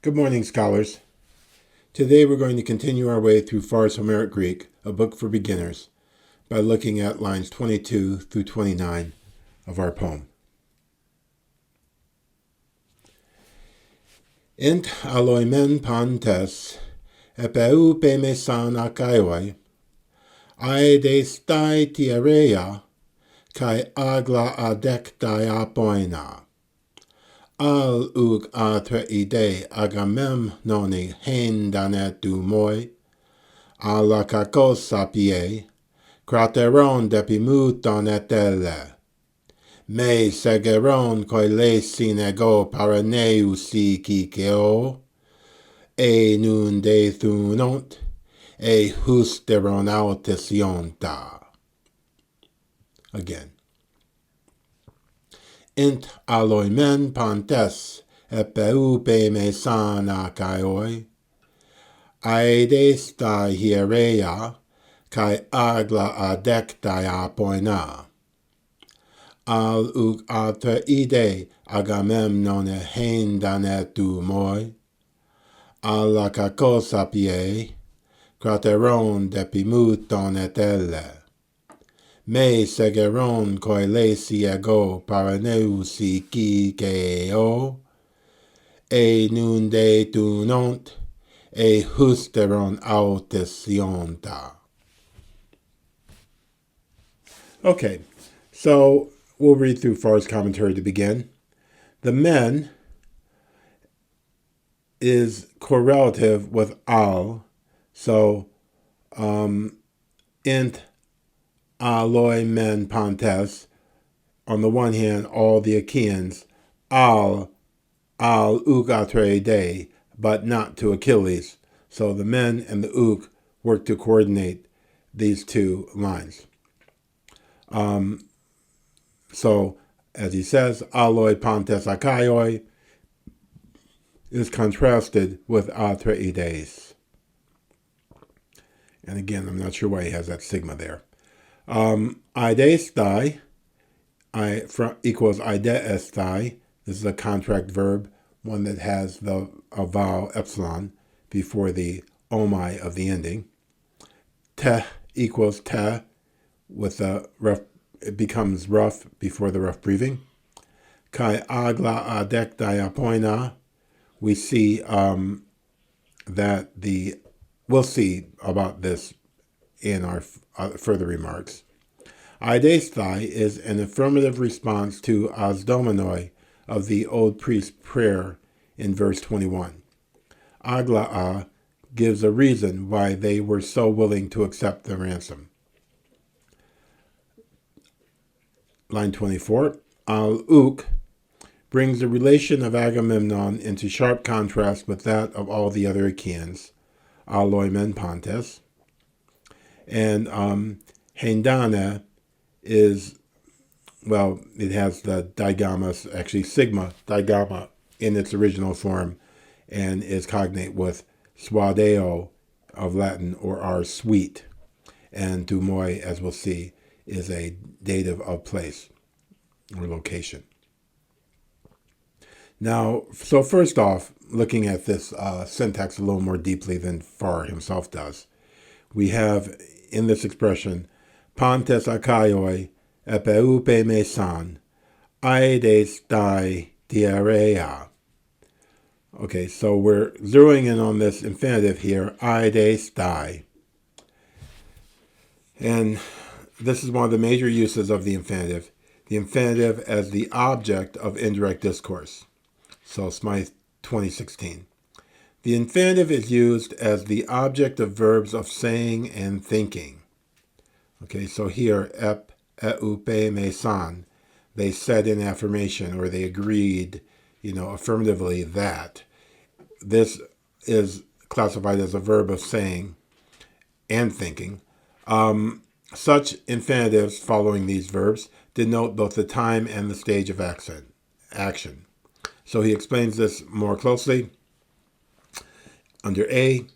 Good morning, scholars. Today we're going to continue our way through Far's Homeric Greek, a book for beginners, by looking at lines 22 through 29 of our poem. Int aloimen pantes, epeu pemesan akaioi, aedes dai tiareia, kai agla adek diapoina. Al ug atre ide agamem noni hen danet du moi, alla kakos sapie, krateron depimuton etelle. Me segeron koile sinego paraneusi kikeo, e nun de thunont, e husteron autisionta. Again. Int aloimen pantes, epeupe me sana kaioi, aedes tai hiereia, kai agla adek diapoina. Al ug atre ide agamemnone hen danetu moi, alla kakos apie, krateron depimuton etelle. Me segeron koilesi ego paraneusi kikeo, e nun de tunont, e husteron autisionta. Okay, so we'll read through Far's commentary to begin. The men is correlative with al, so int aloi men pantes, on the one hand, all the Achaeans, al ugatre de, but not to Achilles. So the men and the uk work to coordinate these two lines. So, as he says, aloi pantes akaioi is contrasted with atreides. And again, I'm not sure why he has that sigma there. Aidestai equals aideestai. This is a contract verb, one that has the vowel epsilon before the omai of the ending. Te equals te with the rough, it becomes rough before the rough breathing. Kai agla adek diapoina. We see that we'll see about this in our further remarks. Aidestai is an affirmative response to as dominoi of the old priest's prayer in verse 21. Agla'a gives a reason why they were so willing to accept the ransom. Line 24, al-uk brings the relation of Agamemnon into sharp contrast with that of all the other Achaeans, aloimen pantes. And hendane is, well, it has the digamma, actually sigma digamma in its original form, and is cognate with suadeo of Latin, or our sweet. And dumoi, as we'll see, is a dative of place or location. Now, so first off, looking at this syntax a little more deeply than Far himself does, we have in this expression, pantes akaioi epeupe mesan, aedes dai diarrhea. Okay, so we're zeroing in on this infinitive here, aedes dai. And this is one of the major uses of the infinitive as the object of indirect discourse. So Smythe 2016. The infinitive is used as the object of verbs of saying and thinking. Okay, so here, ep, eupe, mesan, they said in affirmation, or they agreed, affirmatively that. This is classified as a verb of saying and thinking. Such infinitives following these verbs denote both the time and the stage of action. So he explains this more closely. Under A,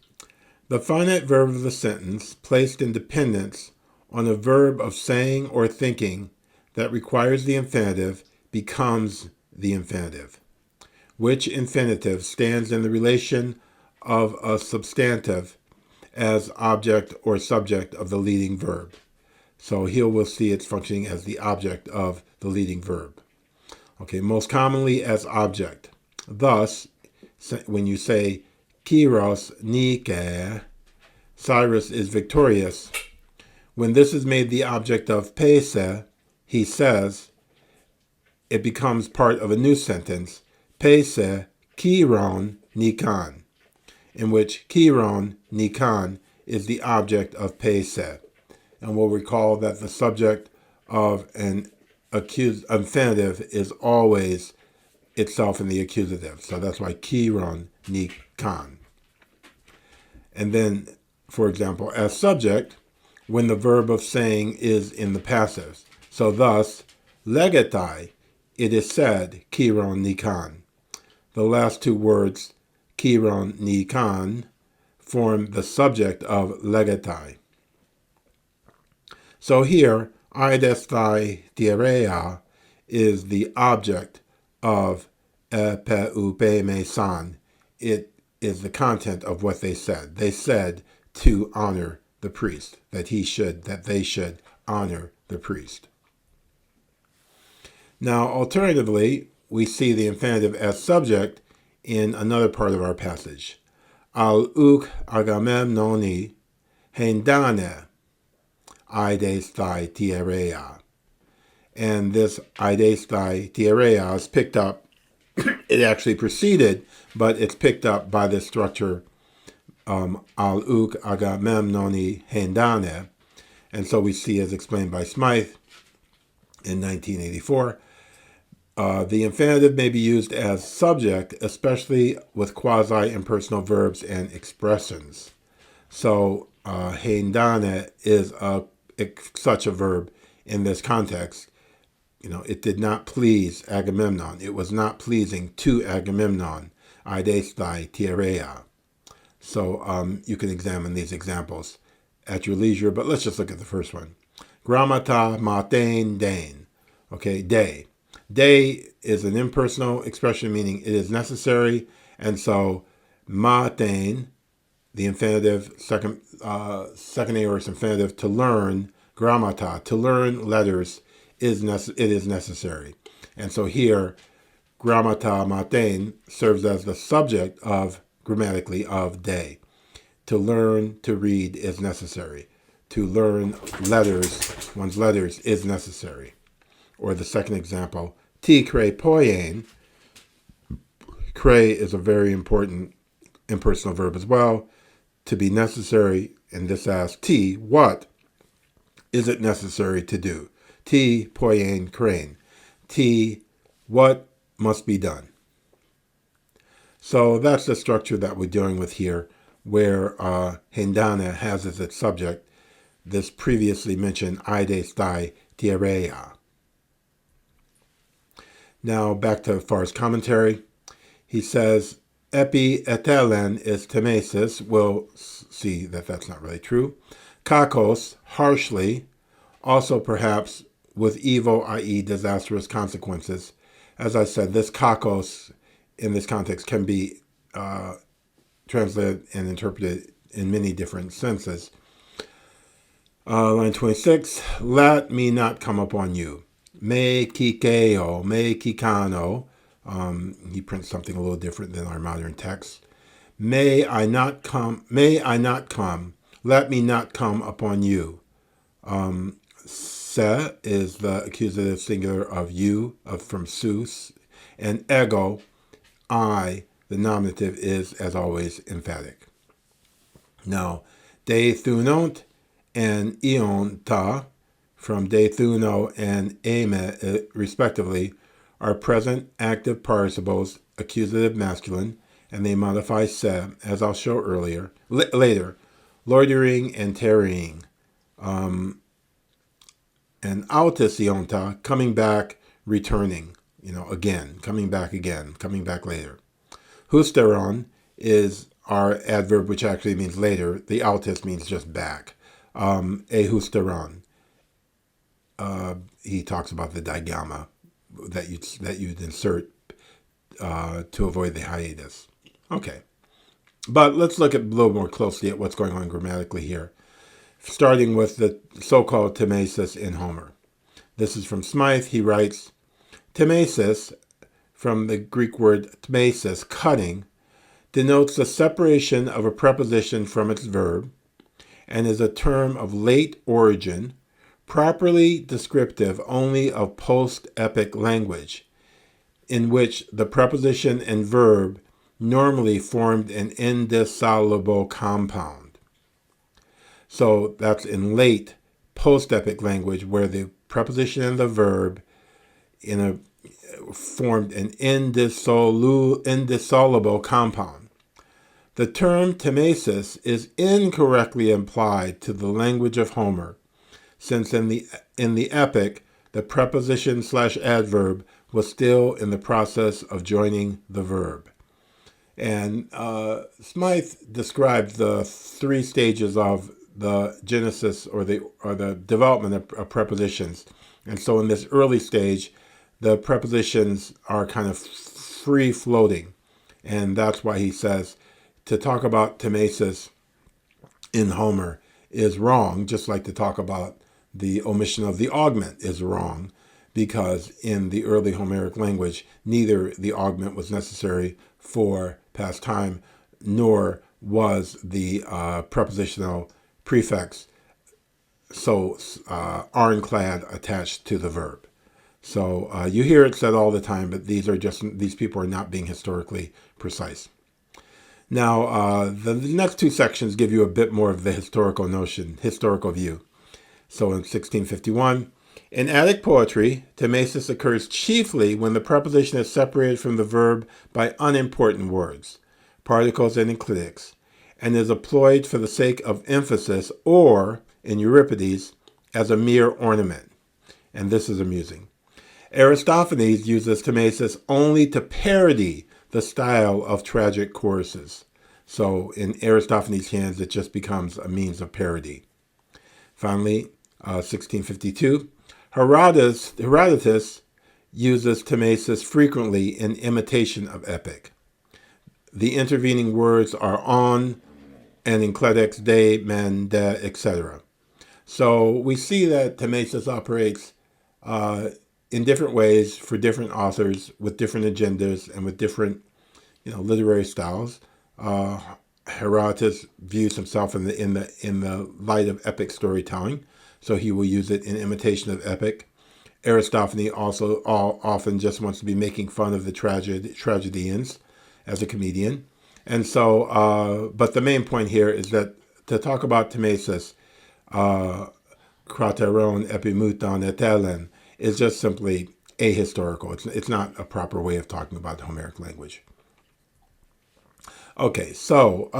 the finite verb of the sentence placed in dependence on a verb of saying or thinking that requires the infinitive becomes the infinitive. which infinitive stands in the relation of a substantive as object or subject of the leading verb. So here we'll see it's functioning as the object of the leading verb. Okay, most commonly as object. Thus, when you say Kyros Nike, Cyrus is victorious, when this is made the object of Pese, he says, it becomes part of a new sentence, Pese Chiron Nikon, in which Chiron Nikon is the object of Pese. And we'll recall that the subject of an infinitive is always itself in the accusative. So that's why Chiron Nikon. And then, for example, as subject, when the verb of saying is in the passive. So thus, legetai, it is said, Chiron Nikon. The last two words, Chiron Nikon, form the subject of legetai. So here, eidestai diarrhea is the object of epeupe mesan. It is the content of what they said. They said to honor the priest, that they should honor the priest. Now, alternatively, we see the infinitive as subject in another part of our passage. Al uk agamemnoni hendane eidestai diarrhea. And this eidestai diarrhea is picked up. It actually preceded, but it's picked up by the structure al uk agamemnoni hendane. And so we see, as explained by Smythe in 1984, the infinitive may be used as subject, especially with quasi-impersonal verbs and expressions. So hendane is such a verb in this context. It did not please Agamemnon. It was not pleasing to Agamemnon. Eidestai diarrhea. So you can examine these examples at your leisure, but let's just look at the first one. Grammata maten dain. Okay, day. Day is an impersonal expression meaning it is necessary, and so maten, the infinitive, second aorist infinitive, to learn, grammata, to learn letters, it is necessary. And so here, grammata maten serves as the subject of, grammatically, of day. To learn to read is necessary. To learn letters, one's letters, is necessary. Or the second example, ti kre poien. Kre is a very important impersonal verb as well. To be necessary, and this asks, ti, what is it necessary to do? Ti poien crane. Ti, what must be done? So that's the structure that we're dealing with here, where hendane has as its subject this previously mentioned eidestai diarrhea. Now back to Farr's commentary. He says, epi etelen is Tmesis. We'll see that that's not really true. Kakos, harshly, also perhaps with evil, i.e. disastrous consequences. As I said, this kakos in this context can be translated and interpreted in many different senses. Line 26, let me not come upon you. Me kikeo, me kikano. He prints something a little different than our modern text. May I not come, let me not come upon you. Se is the accusative singular of you, from Zeus, and ego, I, the nominative, is, as always, emphatic. Now, de thunont and ion ta, from de thuno and eme, respectively, are present active participles, accusative masculine, and they modify se, as I'll show later, loitering and tarrying. And autis ionta, coming back, returning, again, coming back later. Husteron is our adverb, which actually means later. The autis means just back. Ehusteron. He talks about the digamma that you'd insert the hiatus. Okay, but let's look a little more closely at what's going on grammatically here, starting with the so-called Tmesis in Homer. This is from Smythe. He writes, Tmesis, from the Greek word tmesis, cutting, denotes the separation of a preposition from its verb and is a term of late origin, properly descriptive only of post-epic language, in which the preposition and verb normally formed an indissoluble compound. So that's in late post-epic language where the preposition and the verb formed an indissoluble compound. The term Tmesis is incorrectly applied to the language of Homer, since in the epic, the preposition/adverb was still in the process of joining the verb. And Smythe described the three stages of the genesis or the development of prepositions. And so in this early stage, the prepositions are kind of free floating. And that's why he says to talk about Tmesis in Homer is wrong, just like to talk about the omission of the augment is wrong, because in the early Homeric language, neither the augment was necessary for past time, nor was the prepositional prefix so ironclad attached to the verb. So you hear it said all the time, but these people are not being historically precise. Now, the next two sections give you a bit more of the historical view. So in 1651, in Attic poetry, Tmesis occurs chiefly when the preposition is separated from the verb by unimportant words, particles and enclitics, and is employed for the sake of emphasis or, in Euripides, as a mere ornament. And this is amusing. Aristophanes uses Tmesis only to parody the style of tragic choruses. So in Aristophanes' hands, it just becomes a means of parody. Finally, 1652, Herodotus uses Tmesis frequently in imitation of epic. The intervening words are on and enclitics, de, men, de, etc. So we see that Tmesis operates in different ways for different authors with different agendas and with different, literary styles. Herodotus views himself in the light of epic storytelling, so he will use it in imitation of epic. Aristophanes also often just wants to be making fun of the tragedians as a comedian. And so, but the main point here is that to talk about Tmesis, krateron epimuton etelen, is just simply ahistorical. It's not a proper way of talking about the Homeric language. Okay, so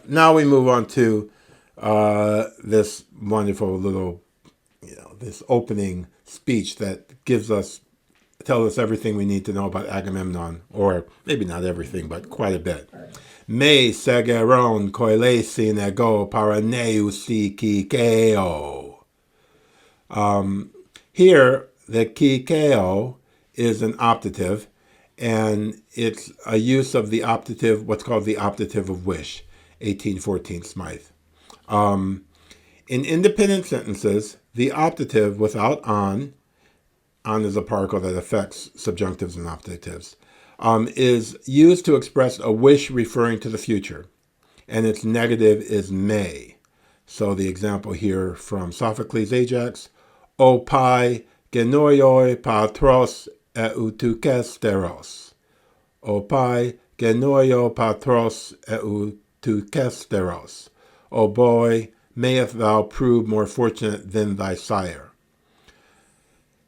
now we move on to this wonderful little, this opening speech that tells us everything we need to know about Agamemnon, or maybe not everything, but quite a bit. Me segeron koilesin ego paraneusi kikeo. Here, the kikeo is an optative, and it's a use of the optative, what's called the Optative of Wish, 1814 Smythe. In independent sentences, the optative without on is a particle that affects subjunctives and optatives, is used to express a wish referring to the future, and its negative is may. So the example here from Sophocles' Ajax, O pai genoioi patros eutukesteros. O pai genoio patros eutukesteros. O boy, mayest thou prove more fortunate than thy sire.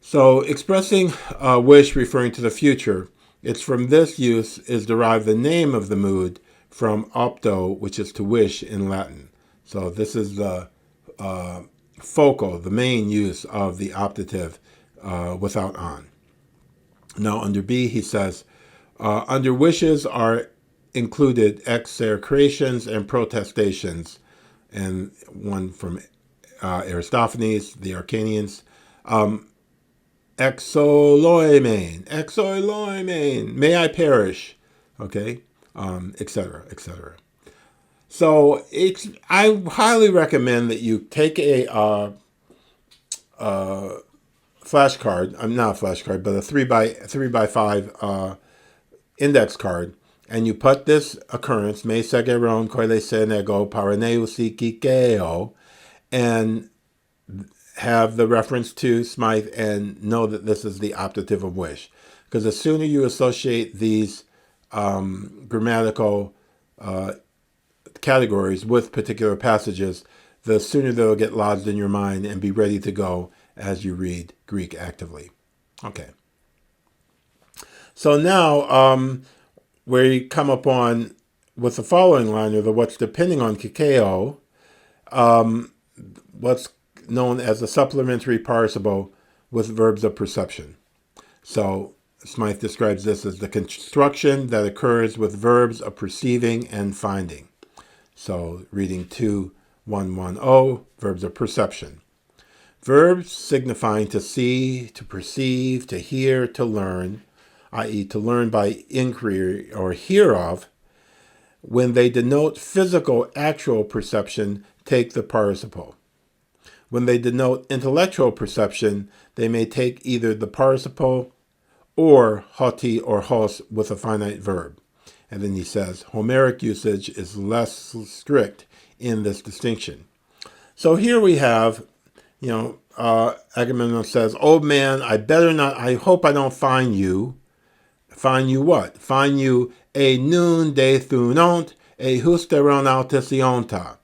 So expressing a wish referring to the future, it's from this use is derived the name of the mood from opto, which is to wish in Latin. So this is the focal, the main use of the optative without on. Now under B, he says, under wishes are included execrations and protestations, and one from Aristophanes, the Arcanians. exoloimen, may I perish, okay, etc., etc. So I highly recommend that you take a flashcard. I'm not a flashcard, but a 3x5 index card, and you put this occurrence, me segeron koile senego paraneusi kikeo, and have the reference to Smythe and know that this is the optative of wish. Because the sooner you associate these grammatical categories with particular passages, the sooner they'll get lodged in your mind and be ready to go as you read Greek actively. Okay. So now we come upon with the following line, or the what's depending on kikeo, what's known as the supplementary participle with verbs of perception. So Smythe describes this as the construction that occurs with verbs of perceiving and finding. So reading 2110, verbs of perception. Verbs signifying to see, to perceive, to hear, to learn, i.e. to learn by inquiry or hear of, when they denote physical, actual perception, take the participle. When they denote intellectual perception, they may take either the participle or hoti or hos with a finite verb. And then he says, Homeric usage is less strict in this distinction. So here we have, Agamemnon says, "Oh man, I hope I don't find you." Find you what? Find you a nun de thunont, a husteron altis ionta.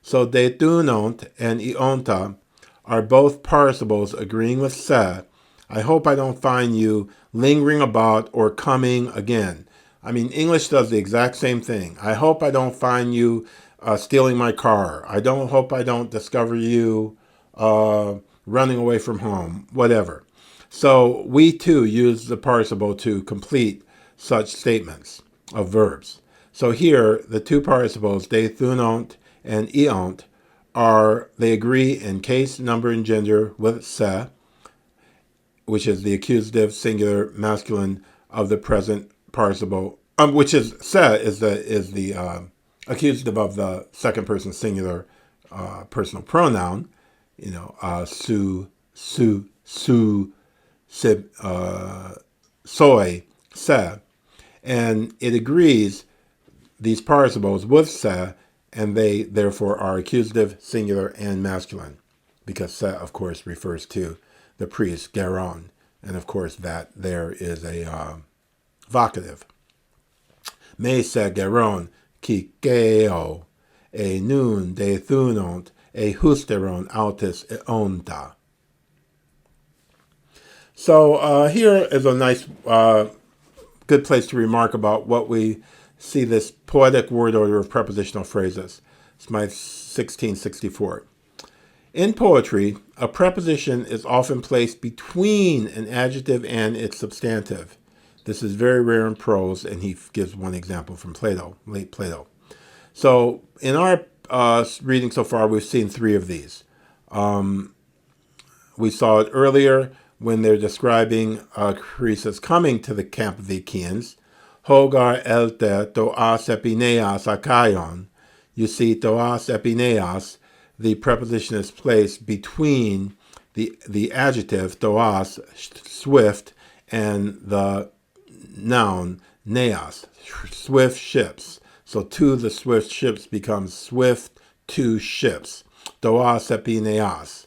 So de thunont and ionta are both participles agreeing with se. I hope I don't find you lingering about or coming again. I mean, English does the exact same thing. I hope I don't find you stealing my car. Hope I don't discover you running away from home, whatever. So we too use the participle to complete such statements of verbs. So here, the two participles, de thunont and iont, they agree in case, number, and gender with se, which is the accusative singular masculine of the present participle, which is se is the accusative of the second person singular personal pronoun, su, sib, soy, se, and it agrees these participles with se, and they therefore are accusative, singular, and masculine, because se, of course, refers to the priest, geron, and of course that there is a vocative. Me se geron kikeo, e nun de thunont, e husteron autis eonta. So here is a nice, good place to remark about what we see this poetic word order of prepositional phrases. It's my 1664. In poetry, a preposition is often placed between an adjective and its substantive. This is very rare in prose, and he gives one example from Plato, late Plato. So in our reading so far, we've seen three of these. We saw it earlier when they're describing Croesus coming to the camp of the Achaeans. Hogar elte toas epineas akaion. You see, toas epineas, the preposition is placed between the adjective, toas, swift, and the noun, neas, swift ships. So to the swift ships becomes swift to ships. Toas epineas.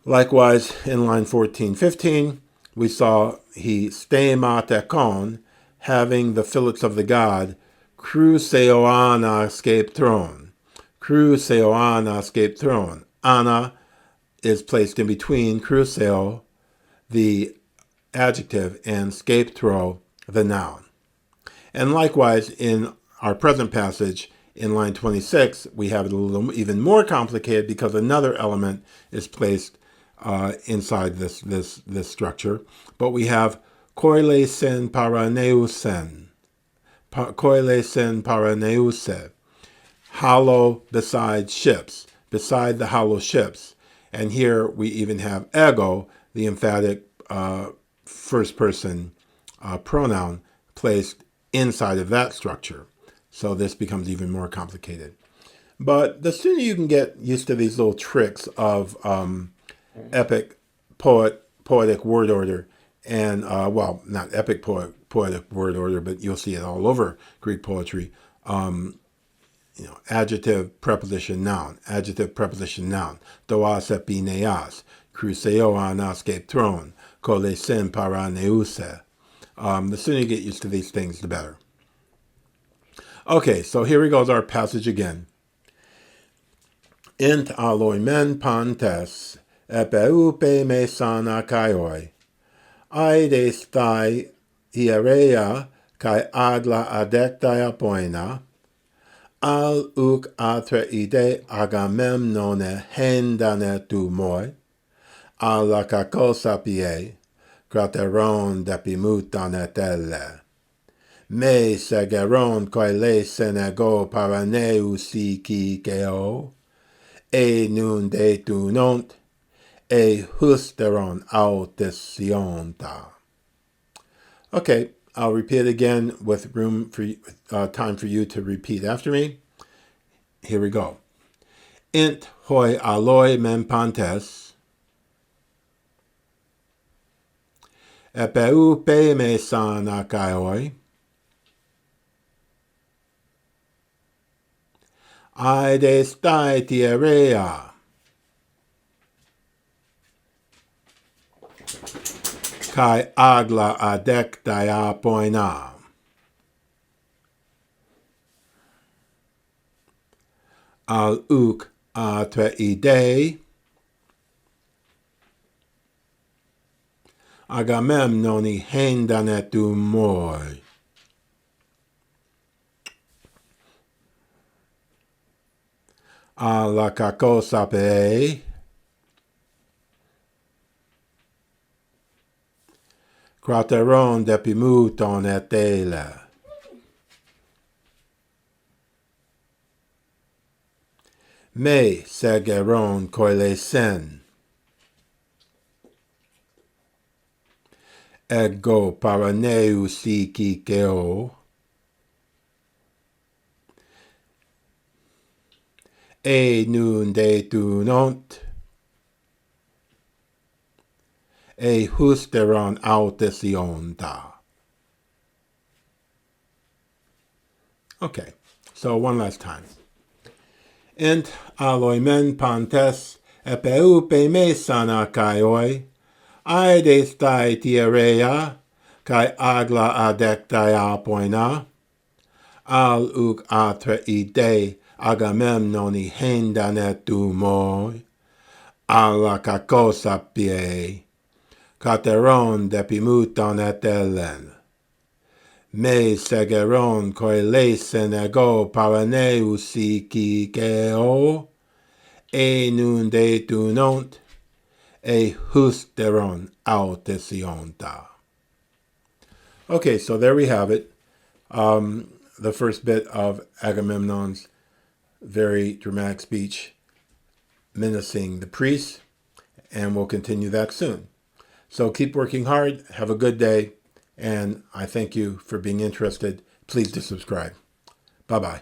Likewise, in line 14-15, we saw he stema tekon, having the fillets of the god, cruceoana scape throne. Cruceoana scape throne. Ana is placed in between cruceo, the adjective, and scape throw, the noun. And likewise, in our present passage, in line 26, we have it a little even more complicated because another element is placed inside this structure. But we have koile sen paraneusen, koile sen paraneuse, hollow beside ships, beside the hollow ships. And here we even have ego, the emphatic first person pronoun placed inside of that structure. So this becomes even more complicated. But the sooner you can get used to these little tricks of epic poetic word order, and well, not epic poetic word order, but you'll see it all over Greek poetry. Adjective, preposition, noun. Adjective, preposition, noun. Doas epineas. Cruceo anascape throne. Kolesen paraneuse. The sooner you get used to these things, the better. Okay, so here we go, our passage again. Int aloimen pantes, epeupe me sana kaioi. Aides thai hierea kai agla adectaia poena. Al uk atre ide agamemnone hendane tu moi. Alla cacosa pie, crateron depimutane telle. Me segeron coile senego paraneu si kikeo, e nun de tu nont, e husteron autisionta. Okay, I'll repeat it again with room for time for you to repeat after me. Here we go. Int hoi aloi mempantes, epeu pe me sana kaioi, aides tai tierea, kai agla adectaia poena. Al uk atre ide agamemnoni hendanetu moi. Alla cacosape crateron depimuton et ele. Me segeron coile sen. Ego paraneu si kikeo. E nun de tu nont. E husteron autisionta. Okay, so one last time. Ent aloimen pantes epeupe me sana kaioi, aides tai tierea, kai agla adectaia poena, al uk atre ide agamemnoni hendanetu moi, alla cacosa pie, cateron depimuton et ellen. Me segeron coile senego paraneu si kikeo, e nun de tu nont, e husteron autisionta. Okay, so there we have it. The first bit of Agamemnon's very dramatic speech menacing the priests, and we'll continue that soon. So keep working hard. Have a good day. And I thank you for being interested. Please do subscribe. Bye-bye.